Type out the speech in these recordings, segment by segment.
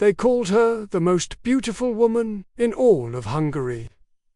They called her the most beautiful woman in all of Hungary.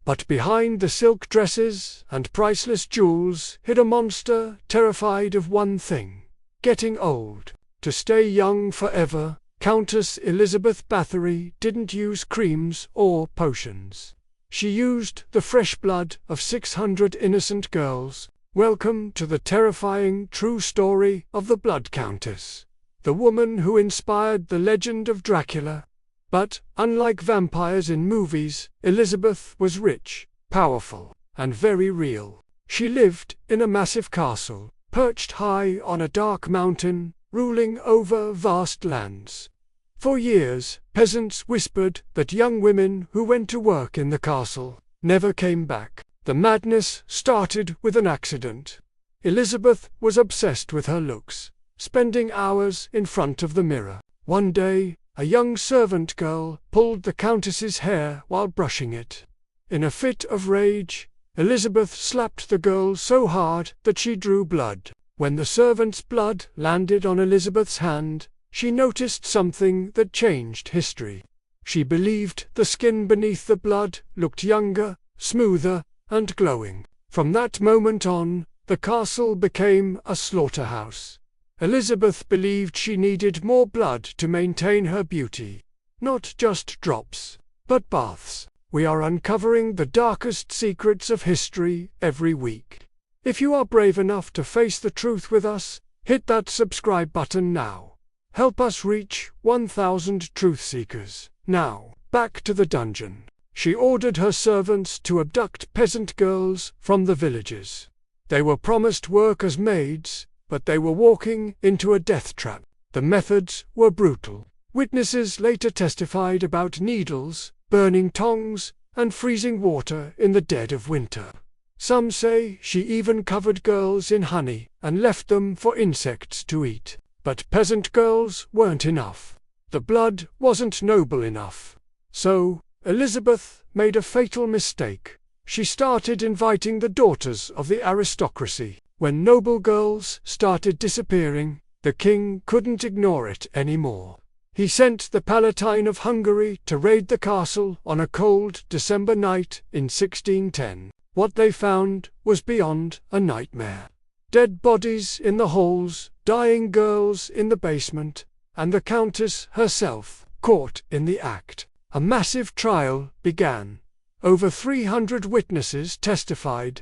But behind the silk dresses and priceless jewels hid a monster terrified of one thing: getting old. To stay young forever, Countess Elizabeth Báthory didn't use creams or potions. She used the fresh blood of 600 innocent girls. Welcome to the terrifying true story of the Blood Countess, the woman who inspired the legend of Dracula. But, unlike vampires in movies, Elizabeth was rich, powerful, and very real. She lived in a massive castle, perched high on a dark mountain, ruling over vast lands. For years, peasants whispered that young women who went to work in the castle never came back. The madness started with an accident. Elizabeth was obsessed with her looks, spending hours in front of the mirror. One day, a young servant girl pulled the countess's hair while brushing it. In a fit of rage, Elizabeth slapped the girl so hard that she drew blood. When the servant's blood landed on Elizabeth's hand, she noticed something that changed history. She believed the skin beneath the blood looked younger, smoother, and glowing. From that moment on, the castle became a slaughterhouse. Elizabeth believed she needed more blood to maintain her beauty. Not just drops, but baths. We are uncovering the darkest secrets of history every week. If you are brave enough to face the truth with us, hit that subscribe button now. Help us reach 1,000 truth seekers. Now, back to the dungeon. She ordered her servants to abduct peasant girls from the villages. They were promised work as maids, but they were walking into a death trap. The methods were brutal. Witnesses later testified about needles, burning tongs, and freezing water in the dead of winter. Some say she even covered girls in honey and left them for insects to eat. But peasant girls weren't enough. The blood wasn't noble enough. So, Elizabeth made a fatal mistake. She started inviting the daughters of the aristocracy. When noble girls started disappearing, the king couldn't ignore it anymore. He sent the Palatine of Hungary to raid the castle on a cold December night in 1610. What they found was beyond a nightmare. Dead bodies in the halls, dying girls in the basement, and the countess herself caught in the act. A massive trial began. Over 300 witnesses testified.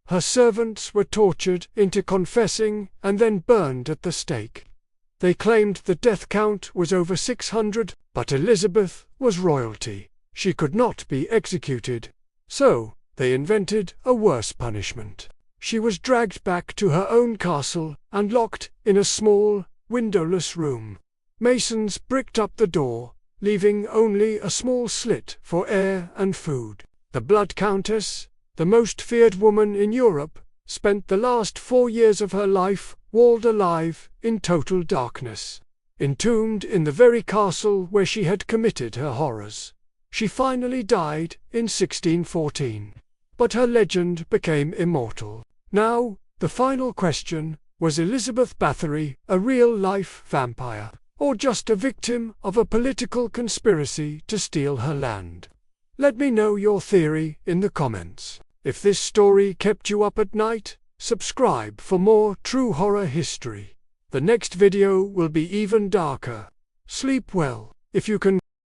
Her servants were tortured into confessing and then burned at the stake. They claimed the death count was over 600, but Elizabeth was royalty. She could not be executed. So, they invented a worse punishment. She was dragged back to her own castle and locked in a small, windowless room. Masons bricked up the door, leaving only a small slit for air and food. The Blood Countess, the most feared woman in Europe, spent the last 4 years of her life walled alive in total darkness, entombed in the very castle where she had committed her horrors. She finally died in 1614. But her legend became immortal. Now, the final question: was Elizabeth Báthory a real-life vampire, or just a victim of a political conspiracy to steal her land? Let me know your theory in the comments. If this story kept you up at night, subscribe for more true horror history. The next video will be even darker. Sleep well, if you can.